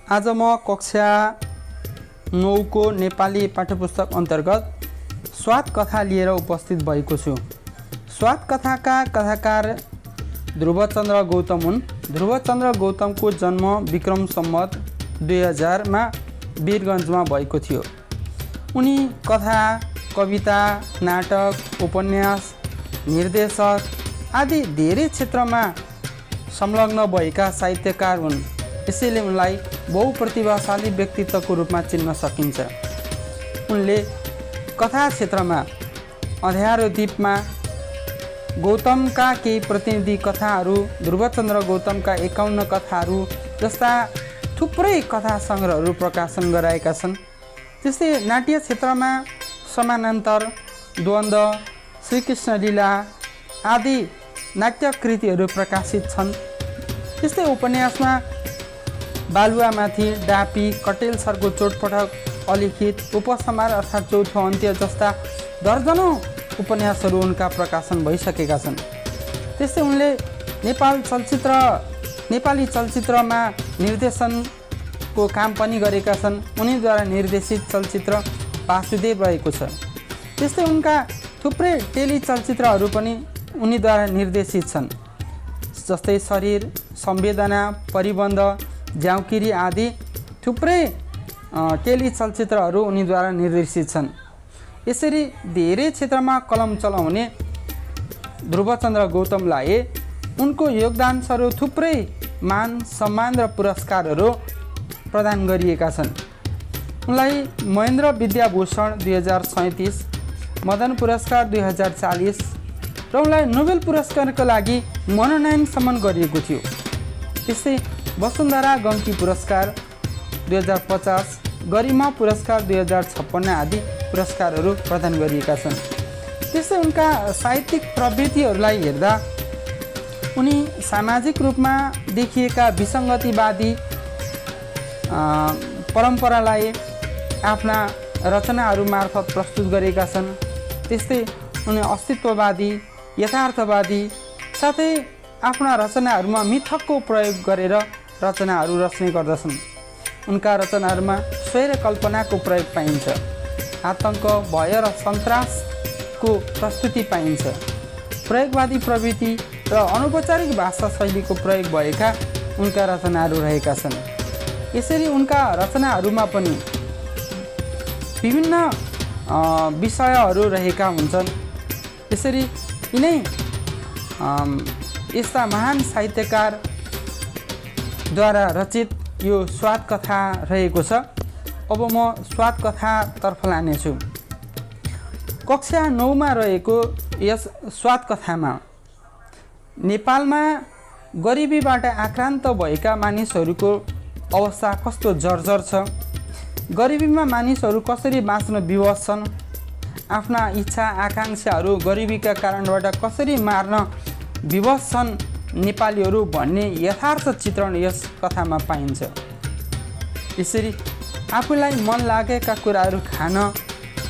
आज म कक्षा 9 को नेपाली पाठ्यपुस्तक अन्तर्गत स्वाद कथा लिएर उपस्थित भएको छु। स्वाद कथाका कथाकार ध्रुवचन्द्र गौतम हुन्। ध्रुवचन्द्र गौतमको जन्म विक्रम सम्वत 2000 मा वीरगञ्जमा भएको थियो। उनी कथा, कविता, नाटक, उपन्यास, निर्देशक आदि धेरै क्षेत्रमा संलग्न भएका साहित्यकार हुन्। यसैले उनलाई बहुप्रतिभाशाली व्यक्तित्वको रूपमा चिन्न सकिन्छ। उनले कथा क्षेत्रमा अँध्यारो द्वीपमा गौतमका केही प्रतिनिधि कथाहरू, ध्रुवचन्द्र गौतमका 51 कथाहरू जस्ता थुप्रै कथा सङ्ग्रहहरू प्रकाशन गराएका छन्। त्यस्तै नाट्य क्षेत्रमा समानान्तर, द्वन्द्व, श्रीकृष्ण लीला आदि नाट्य कृतिहरू प्रकाशित छन्। त्यस्तै उपन्यासमा बालुवामाथि, डापी, कटेल सरको चोटपटक, अलिखित, उपसंहार अर्थात् चौथो अन्त्य जस्ता दर्जनौं उपन्यासहरू उनका प्रकाशन भइसकेका छन्। त्यस्तै उनले नेपाली चलचित्रमा निर्देशनको काम पनि गरेका छन्। उनीद्वारा निर्देशित चलचित्र वासुदेव रहेको छ। त्यस्तै उनका थुप्रै टेली चलचित्रहरू पनि उनीद्वारा निर्देशित छन्। जस्तै शरीर, संवेदना, परिबन्ध, ज्याउकिरी आदि थुप्रै टेली चलचित्रहरू उनीद्वारा निर्देशित छन्। यसरी धेरै क्षेत्रमा कलम चलाउने ध्रुवचन्द्र गौतमलाई उनको योगदानस्वरूप थुप्रै मान, सम्मान र पुरस्कारहरू प्रदान गरिएका छन्। उनलाई महेन्द्र विद्याभूषण 2037, मदन पुरस्कार 2040 र उनलाई नोबेल पुरस्कारका लागि मनोनयनसम्म गरिएको थियो। त्यस्तै वसुन्धरा गङ्की पुरस्कार 2050, गरिमा पुरस्कार 2056 आदि पुरस्कारहरू प्रदान गरिएका छन्। त्यस्तै उनका साहित्यिक प्रवृत्तिहरूलाई हेर्दा उनी सामाजिक रूपमा देखिएका विसङ्गतिवादी परम्परालाई आफ्ना रचनाहरू मार्फत प्रस्तुत गरेका छन्। त्यस्तै उनी अस्तित्ववादी, यथार्थवादी साथै आफ्ना रचनाहरूमा मिथकको प्रयोग गरेर रचनाहरू रच्ने गर्दछन्। उनका रचनाहरूमा स्वैर कल्पनाको प्रयोग पाइन्छ। आतङ्क, भय र सन्तासको प्रस्तुति पाइन्छ। प्रयोगवादी प्रवृत्ति र अनौपचारिक भाषा शैलीको प्रयोग भएका उनका रचनाहरू रहेका छन्। यसरी उनका रचनाहरूमा पनि विभिन्न विषयहरू रहेका हुन्छन्। यसरी यिनै यस्ता महान साहित्यकारद्वारा रचित यो स्वाद कथा रहेको छ। अब म स्वाद कथातर्फ लानेछु। कक्षा 9 मा रहेको यस स्वाद कथामा नेपालमा गरिबीबाट आक्रान्त भएका मानिसहरूको अवस्था कस्तो जर्जर छ, गरिबीमा मानिसहरू कसरी बाँच्न विवश छन्, आफ्ना इच्छा आकाङ्क्षाहरू गरिबीका कारणबाट कसरी मार्न विवश छन् नेपालीहरू भन्ने यथार्थ चित्रण यस कथामा पाइन्छ। यसरी आफूलाई मन लागेका कुराहरू खान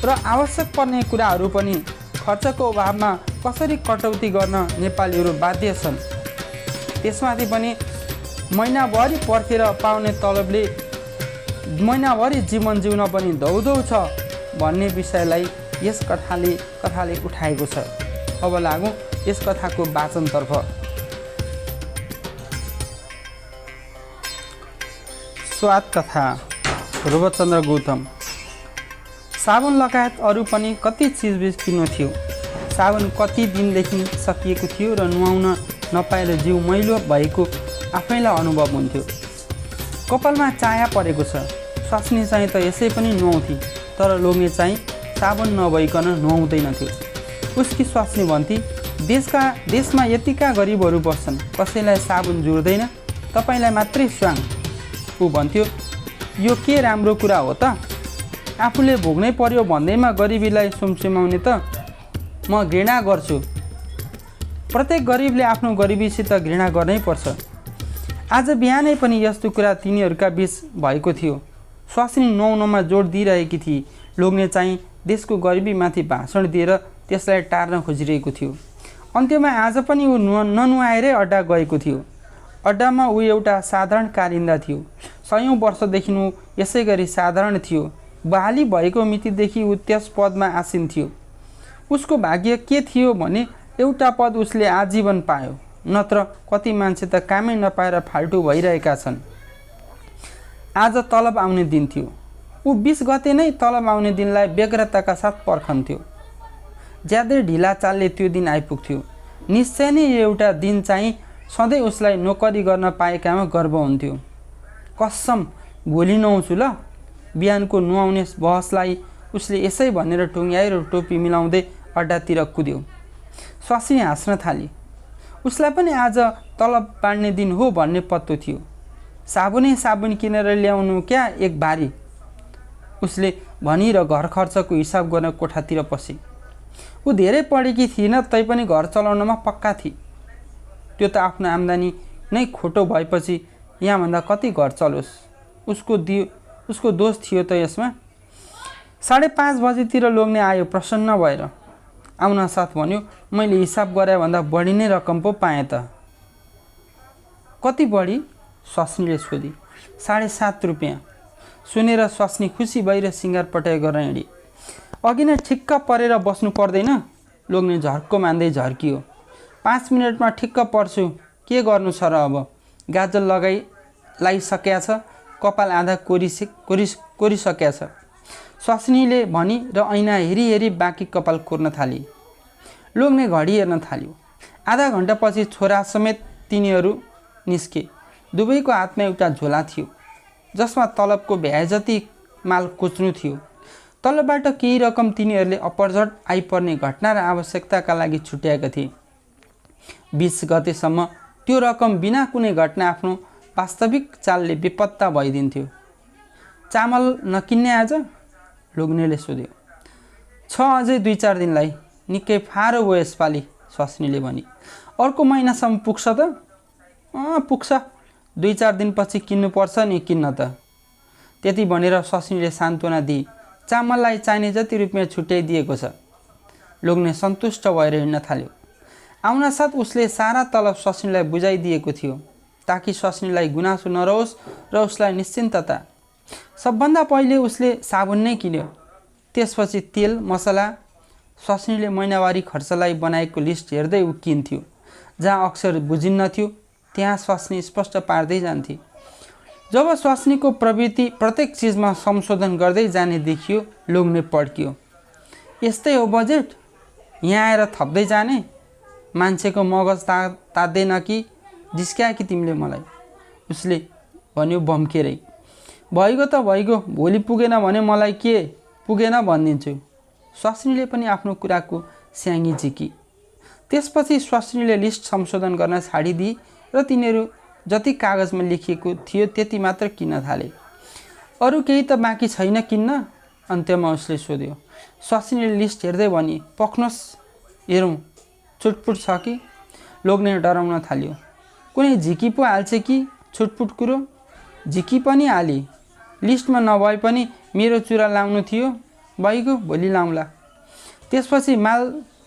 र आवश्यक पर्ने कुराहरू पनि खर्चको अभावमा कसरी कटौती गर्न नेपालीहरू बाध्य छन्। त्यसमाथि पनि महिनाभरि पर्खेर पाउने तलबले महिनाभरि जीवन जिउन पनि धौधौ छ भन्ने विषयलाई यस कथाले उठाएको छ। अब लागौँ यस कथाको वाचनतर्फ। स्वाद कथा, ध्रुवचन्द्र गौतम। साबुन लगायत अरू पनि कति चिजबिज किन्नु थियो। साबुन कति दिनदेखि सकिएको थियो र नुहाउन नपाएर जिउ मैलो भएको आफैलाई अनुभव हुन्थ्यो। कपालमा चाया परेको छ। स्वास्नी चाहिँ त यसै पनि नुहाउँथे, तर लोग्ने चाहिँ साबुन नभइकन नुहाउँदैनथ्यो। उसकी स्वास्नी भन्थे, देशमा यतिका गरिबहरू बस्छन्, कसैलाई साबुन जुर्दैन, तपाईँलाई मात्रै स्वाङ। ऊ भन्थ्यो, यो के राम्रो कुरा हो त? आफूले भोग्नै पर्यो भन्दैमा गरिबीलाई सुमसुमाउने त म घृणा गर्छु। प्रत्येक गरिबले आफ्नो गरिबीसित घृणा गर्नै पर्छ। आज बिहानै पनि यस्तो कुरा तिनीहरूका बीच भएको थियो। स्वास्नी नुहाउनमा जोड दिइरहेकी थिए। लोग्ने चाहिँ देशको गरिबीमाथि भाषण दिएर त्यसलाई टार्न खोजिरहेको थियो। अन्त्यमा आज पनि ऊ ननुहाएरै अड्डा गएको थियो। अड्डामा ऊ एउटा साधारण कारिन्दा थियो। 100औं वर्षदेखि ऊ यसै गरी साधारण थियो। बहाली भएको मितिदेखि ऊ त्यस पदमा आसीन थियो। उसको भाग्य के थियो भने एउटा पद उसले आजीवन पायो, नत्र कति मान्छे त कामै नपाएर फाल्टु भइरहेका छन्। आज तलब आउने दिन थियो। ऊ 20 गते नै तलब आउने दिनलाई व्यग्रताका साथ पर्खन्थ्यो। ज्यादै ढिला चालले त्यो दिन आइपुग्थ्यो। निश्चय नै एउटा दिन चाहिँ सधैँ उसलाई नोकरी गर्न पाएकामा गर्व हुन्थ्यो। कसम भोलि नआउँछु ल। बिहानको नुहाउने बहसलाई उसले यसै भनेर टुङ्ग्याएर टोपी मिलाउँदै अड्डातिर कुद्यो। स्वास्नी हाँस्न थाली। उसलाई पनि आज तलब बाँड्ने दिन हो भन्ने पत्तो थियो। साबुन किनेर ल्याउनु क्या एक भारी, उसले भनी र घर खर्चको हिसाब गर्न कोठातिर पसे। ऊ धेरै पढेकी थिएन, तैपनि घर चलाउनमा पक्का थिए। त्यो त आफ्नो आम्दानी नै खोटो भएपछि यहाँभन्दा कति घर चलोस्, उसको दोष थियो त यसमा। 5:30 बजेतिर लोग्ने आयो प्रसन्न भएर। आउन साथ भन्यो, मैले हिसाब गरे भन्दा बढी नै रकम पो पाएँ त। कति बढी? स्वास्नीले सोधी। 7.5 रुपियाँ। सुनेर स्वास्नी खुसी भएर सिँगार पटाइ गर्न हिँडी। अघि नै ठिक्क परेर बस्नु पर्दैन? लोग्ने झर्को मान्दै झर्कियो। 5 मिनटमा ठिक्क पर्छु, के गर्नु छ र अब? गाजल लगाइसकेका छ, कपाल आधा कोरिसकेका छ, स्वास्नीले भनी र ऐना हेरी हेरी बाँकी कपाल कोर्न थाली। लोग्ने घडी हेर्न थाल्यो। आधा घन्टापछि छोरा समेत तिनीहरू निस्के। दुवैको हातमा एउटा झोला थियो जसमा तलबको भ्याए जति माल कोच्नु थियो। तलबबाट केही रकम तिनीहरूले अपरझट आइपर्ने घटना र आवश्यकताका लागि छुट्याएका थिए। 20 गतेसम्म त्यो रकम बिना कुनै घटना आफ्नो वास्तविक चालले बेपत्ता भइदिन्थ्यो। चामल नकिन्ने आज? लोग्नेले सोध्यो। अझै 2-4 दिनलाई। निकै फारो भयो यसपालि, स्वास्नीले भनी। अर्को महिनासम्म पुग्छ त? पुग्छ, 2-4 दिनपछि किन्नुपर्छ नि, किन्न त। त्यति भनेर स्वास्नीले सान्त्वना दिए। चामललाई चाहिने जति रुपियाँ छुट्याइदिएको छ। लोग्ने सन्तुष्ट भएर हिँड्न थाल्यो। आउन साथ उसले सारा तलब स्वास्नीलाई बुझाइदिएको थियो ताकि स्वास्नीलाई गुनासो नरहोस् र उसलाई निश्चिन्तता। सबभन्दा पहिले उसले साबुन नै किन्यो, त्यसपछि तेल मसला। स्वास्नीले महिनावारी खर्चलाई बनाएको लिस्ट हेर्दै ऊ किन्थ्यो। जहाँ अक्षर बुझिन्न थियो त्यहाँ स्वास्नी स्पष्ट पार्दै जान्थे। जब स्वास्नीको प्रवृत्ति प्रत्येक चिजमा संशोधन गर्दै जाने देखियो, लोग्ने पड्कियो। यस्तै हो बजेट? यहाँ आएर थप्दै जाने? मान्छेको मगज तात्दैन कि? जिस्क्या कि तिमीले मलाई? उसले भन्यो भम्केरै। भइगयो त भइगयो, भोलि पुगेन भने मलाई के पुगेन भनिदिन्छु। स्वास्नीले पनि आफ्नो कुराको स्याङ्गी झिकी। त्यसपछि स्वास्नीले लिस्ट संशोधन गर्न छाडिदिए र तिनीहरू जति कागजमा लेखिएको थियो त्यति मात्र किन्न थाले। अरू केही त बाँकी छैन किन्न? अन्त्यमा उसले सोध्यो। स्वास्नीले लिस्ट हेर्दै भनी, पक्नुहोस् हेरौँ, छुटपुट छ कि? लोग्ने डराउन थाल्यो। कुनै झिकी पो हाल्छ कि छुटपुट कुरो? झिकी पनि हाली। लिस्टमा नभए पनि मेरो चुरा लाउनु थियो, भइगयो, भोलि लाउँला। त्यसपछि माल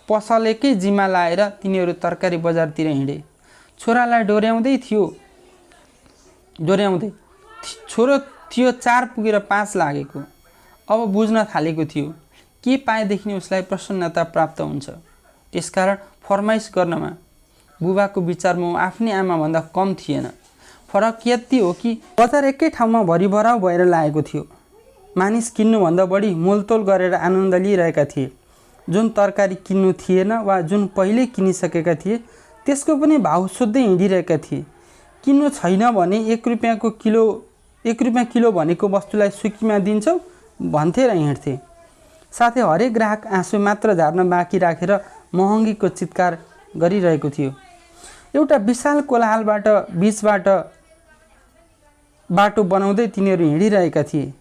पसलेकै जिम्मा लाएर तिनीहरू तरकारी बजारतिर हिँडे। छोरालाई डोर्याउँदै छोरो थियो 4 पुगेर 5 लागेको। अब बुझ्न थालेको थियो के पाएदेखि उसलाई प्रसन्नता प्राप्त हुन्छ। त्यसकारण फरमाइस गर्नमा बुबाको विचारमा ऊ आफ्नै आमाभन्दा कम थिएन। फरक यति हो कि बजार एकै ठाउँमा भरिभराउ भएर लागेको थियो। मानिस किन्नुभन्दा बढी मोलतोल गरेर आनन्द लिइरहेका थिए। जुन तरकारी किन्नु थिएन वा जुन पहिले किनिसकेका थिए त्यसको पनि भाउ सोध्दै हिँडिरहेका थिए। किन्नु छैन भने 1 रुपियाँ किलो भनेको वस्तुलाई सुकीमा दिन्छौ भन्थे र हिँड्थे। साथै हरेक ग्राहक आँसु मात्र झार्न बाँकी राखेर महँगीको चित्कार गरिरहेको थियो। एउटा विशाल कोलाहलबाट बीचबाट बाटो बनाउँदै तिनीहरू हिँडिरहेका थिए।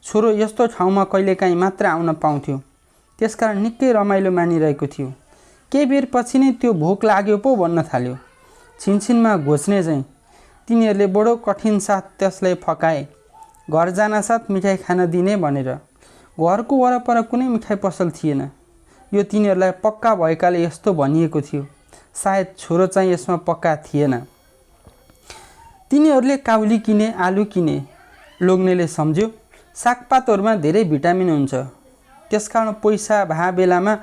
छोरो यस्तो ठाउँमा कहिलेकाहीँ मात्र आउन पाउँथ्यो, त्यसकारण निकै रमाइलो मानिरहेको थियो। केही बेरपछि नै त्यो भोक लाग्यो पो भन्न थाल्यो। छिनछिनमा घोच्ने चाहिँ। तिनीहरूले बडो कठिन साथ त्यसलाई फकाए, घर जान साथ मिठाई खान दिने भनेर। घरको वरपर कुनै मिठाई पसल थिएन। यो तिनीहरूलाई पक्का भएकाले यस्तो भनिएको थियो। सायद छोरो चाहिँ यसमा पक्का थिएन। तिनीहरूले काउली किने, आलु किने। लोग्नेले सम्झ्यो सागपातहरूमा धेरै भिटामिन हुन्छ, त्यसकारण पैसा भए बेलामा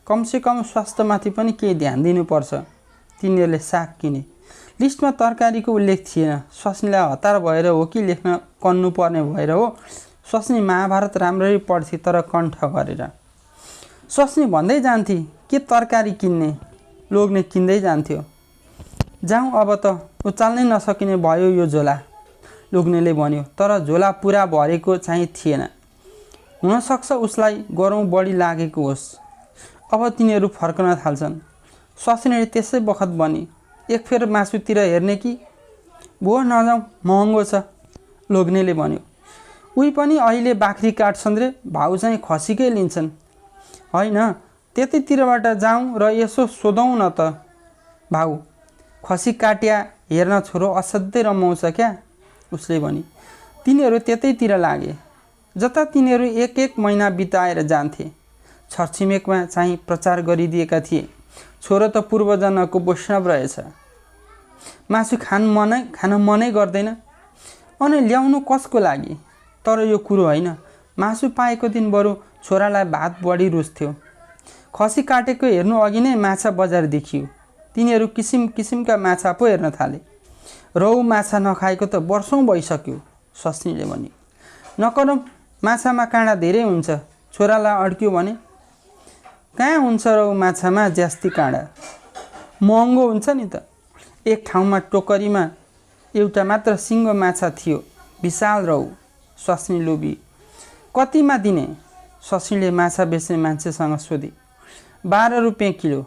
कमसेकम स्वास्थ्यमाथि पनि केही ध्यान दिनुपर्छ। तिनीहरूले साग किने। लिस्टमा तरकारीको उल्लेख थिएन। स्वास्नीलाई हतार भएर हो कि लेख्न कन्नु पर्ने भएर हो, स्वास्नी महाभारत राम्ररी पढ्थे तर कण्ठ गरेर। स्वास्नी भन्दै जान्थे के तरकारी किन्ने, लोग्ने किन्दै जान्थ्यो। जाउँ अब त, उचाल्नै नसकिने भयो यो झोला, लोग्नेले भन्यो। तर झोला पुरा भरेको चाहिँ थिएन। हुनसक्छ उसलाई गरौँ बढी लागेको होस्। अब तिनीहरू फर्कन थाल्छन्। स्वास्नीले त्यसै बखत भने, एक फेर मासुतिर हेर्ने कि? भो नजाउँ, महँगो छ, लोग्नेले भन्यो। उही पनि अहिले बाख्री काट्छन् रे, भाउ चाहिँ खसीकै लिन्छन्। होइन, त्यतैतिरबाट जाउँ र यसो सोधौँ न त भाउ, खसी काट्या हेर्न छोरो असाध्यै रमाउँछ क्या, उसले भनी। तिनीहरू त्यतैतिर लागे, जता तिनीहरू एक महिना बिताएर जान्थे। छरछिमेकमा चाहिँ प्रचार गरिदिएका थिए, छोरो त पूर्वजन्मको वैष्णव रहेछ, मासु खान मनै गर्दैन। अनि ल्याउनु कसको लागि? तर यो कुरो होइन, मासु पाएको दिन बरु छोरालाई भात बढी रुच्थ्यो। खसी काटेको हेर्नु अघि नै माछा बजार देखियो। तिनीहरू किसिम किसिमका माछा पो हेर्न थाले। रहु माछा नखाएको त वर्षौँ भइसक्यो, स्वास्नीले भने। नकरौँ, माछामा काँडा धेरै हुन्छ, छोरालाई अड्क्यो भने। कहाँ हुन्छ रहु माछामा ज्यास्ती काँडा, महँगो हुन्छ नि त। एक ठाउँमा टोकरीमा एउटा मात्र सिङ्गो माछा थियो, विशाल रहु। स्वास्नी लोभी। कतिमा दिने? स्वास्नीले माछा बेच्ने मान्छेसँग सोधे। 12 रुपियाँ किलो,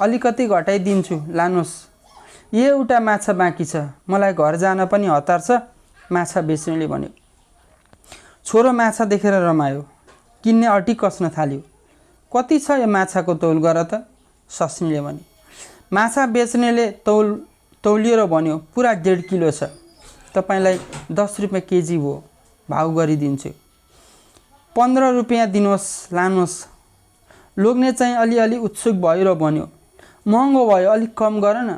अलिकति घटाइदिन्छु, लानुहोस्। एउटा माछा बाँकी छ, मलाई घर जान पनि हतार छ, माछा बेच्नेले भन्यो। छोरो माछा देखेर रमायो, किन्ने अटी कस्न थाल्यो। कति छ यो माछाको तौल गर त, स्वास्नीले भने। माछा बेच्नेले तौलिएर भन्यो, पुरा 1.5 किलो छ, तपाईँलाई 10 रुपियाँ केजी हो, भाउ गरिदिन्छु। 15 रुपियाँ दिनुहोस्, लानुहोस्। लोग्ने चाहिँ अलिअलि उत्सुक भयो र भन्यो, महँगो भयो, अलिक कम गर न।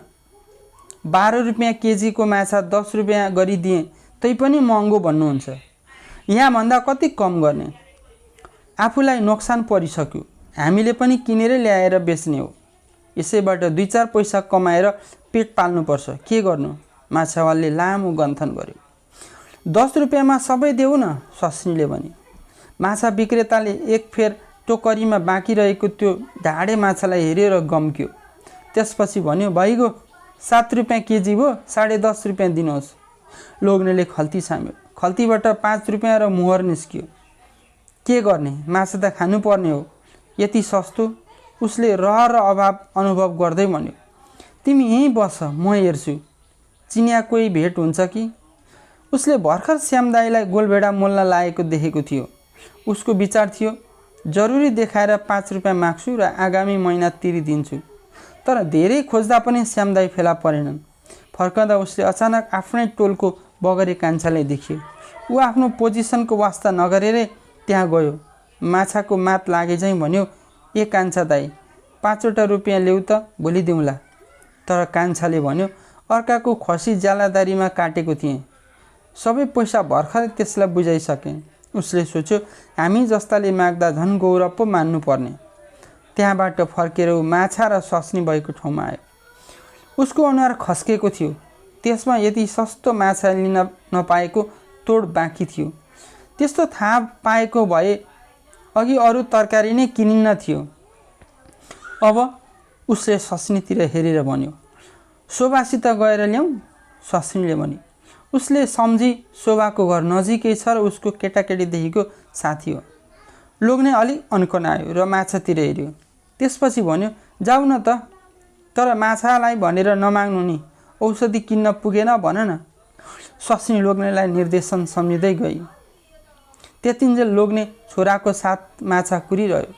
12 रुपियाँ केजीको माछा 10 रुपियाँ गरिदिएँ, तै पनि महँगो भन्नुहुन्छ। यहाँभन्दा कति कम गर्ने? आफूलाई नोक्सान परिसक्यो, हामीले पनि किनेर ल्याएर बेच्ने हो। यसैबाट 2-4 पैसा कमाएर पेट पाल्नुपर्छ, के गर्नु? माछावालले लामो गन्थन गर्यो। 10 रुपियाँमा सबै देऊ न, स्वास्नीले भने। माछा विक्रेताले एक फेर टोकरीमा बाँकी रहेको त्यो ढाडे माछालाई हेरेर गम्क्यो। त्यसपछि भन्यो, भइगयो, 7 रुपियाँ केजी हो, 10.5 रुपियाँ दिनुहोस्। लोग्नेले खल्ती साम्यो। खल्तीबाट 5 रुपियाँ र मुहर निस्कियो। के गर्ने, माछा त खानुपर्ने हो, यति सस्तो? उसले रहर र अभाव अनुभव गर्दै भन्यो। तिमी यहीँ बस, म हेर्छु, चिनिया कोही भेट हुन्छ कि? उसले भर्खर श्याम दाईलाई गोलभेडा मोल्न लागेको देखेको थियो। उसको विचार थियो, जरुरी देखाएर 5 रुपियाँ माग्छु र आगामी महिना तिरिदिन्छु। तर धेरै खोज्दा पनि श्याम दाई फेला परेनन्। फर्कँदा उसले अचानक आफ्नै टोलको बगरे कान्छालाई देख्यो। ऊ आफ्नो पोजिसनको वास्ता नगरेरै त्यहाँ गयो। माछाको मात लागे चाहिँ भन्यो, ए कान्छा दाई, 5वटा रुपियाँ ल्याउ त, भोलि दिउँला। तर कान्छाले भन्यो, अर्काको खसी ज्यालादारीमा काटेको थिएँ, सबै पैसा भर्खरै त्यसलाई बुझाइसकेँ। उसले सोच्यो, हामी जस्ताले माग्दा झन् गौरव पो मान्नुपर्ने। त्यहाँबाट फर्केर माछा र स्वास्नी भएको ठाउँमा आयो। उसको अनुहार खस्केको थियो। त्यसमा यति सस्तो माछा लिन नपाएको तोड बाँकी थियो। त्यस्तो थाहा पाएको भए अघि अरू तरकारी नै किनिन्न थियो। अब उसले स्वास्नीतिर हेरेर भन्यो, शोभासित गएर ल्याउँ, स्वास्नीले भने। उसले सम्झी शोभाको घर नजिकै छ र उसको केटाकेटीदेखिको साथी हो। लोग्ने अलिक अन्कनायो र माछातिर हेऱ्यो। त्यसपछि भन्यो, जाऊ न त, तर माछालाई भनेर नमाग्नु नि, औषधि किन्न पुगेन भन न। स्वास्नी लोग्नेलाई निर्देशन सम्झिँदै गई। त्यतिन्जेल लोग्ने छोराको साथ माछा कुरिरह्यो।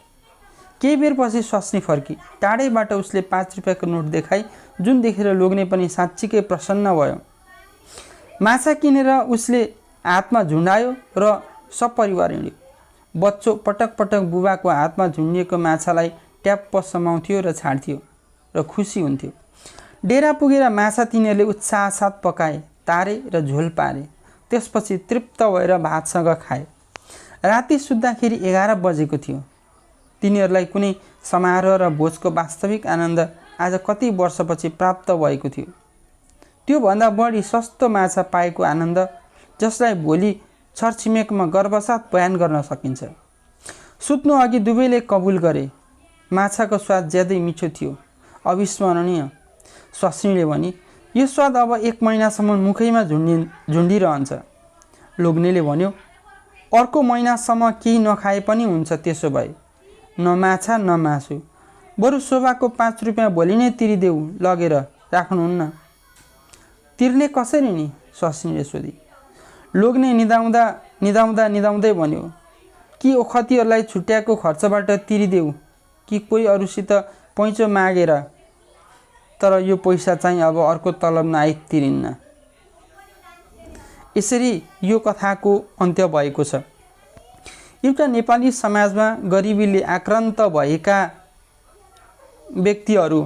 केही बेरपछि स्वास्नी फर्की। टाढैबाट उसले 5 रुपियाँको नोट देखाई, जुन देखेर लोग्ने पनि साँच्चीकै प्रसन्न भयो। माछा किनेर उसले हातमा झुन्डायो र सपरिवार हिँड्यो। बच्चो पटक पटक बुबाको हातमा झुन्डिएको माछालाई ट्याप्प समाउँथ्यो र छाड्थ्यो र खुसी हुन्थ्यो। डेरा पुगेर माछा तिनीहरूले उत्साह साथ पकाए। तारे र झोल पारे। त्यसपछि तृप्त भएर भातसँग खाए। राति सुत्दाखेरि 11 बजेको थियो। तिनीहरूलाई कुनै समारोह र भोजको वास्तविक आनन्द आज कति वर्षपछि प्राप्त भएको थियो। त्योभन्दा बढी सस्तो माछा पाएको आनन्द, जसलाई भोलि छरछिमेकमा गर्वसाथ बयान गर्न सकिन्छ। सुत्नु अघि दुवैले कबुल गरे। माछाको स्वाद ज्यादै मिठो थियो, अविस्मरणीय। स्वास्नीले भनी, यो स्वाद अब 1 महिनासम्म मुखैमा झुन्डिरहन्छ। लोग्नेले भन्यो, अर्को महिनासम्म केही नखाए पनि हुन्छ। त्यसो भए न माछा न मासु, बरु शोभाको 5 रुपियाँ भोलि नै तिरिदेऊ, लगेर राख्नुहुन्न। तिर्ने कसरी नि? स्वास्नीले सोधी। लोग्ने निदाउँदै भन्यो, कि ओखतीहरूलाई छुट्याएको खर्चबाट तिरिदेऊ, कि कोही अरूसित पैँचो मागेर, तर यो पैसा चाहिँ अब अर्को तलब नआइ तिरिन्न। यसरी यो कथाको अन्त्य भएको छ। एउटा नेपाली समाजमा गरिबीले आक्रान्त भएका व्यक्तिहरू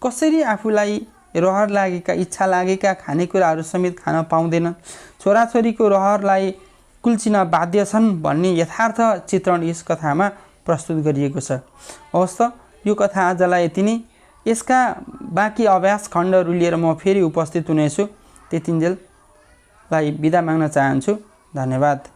कसरी आफूलाई रहर लागेका, इच्छा लागेका खानेकुराहरू समेत खान पाउँदैनन्, छोराछोरीको रहरलाई कुल्चिन बाध्य छन् भन्ने यथार्थ चित्रण यस कथामा प्रस्तुत गरिएको छ। हवस् त, यो कथा आजलाई यति नै। यसका बाँकी अभ्यास खण्डहरू लिएर म फेरि उपस्थित हुनेछु। त्यतिन्जेललाई बिदा माग्न चाहन्छु। धन्यवाद।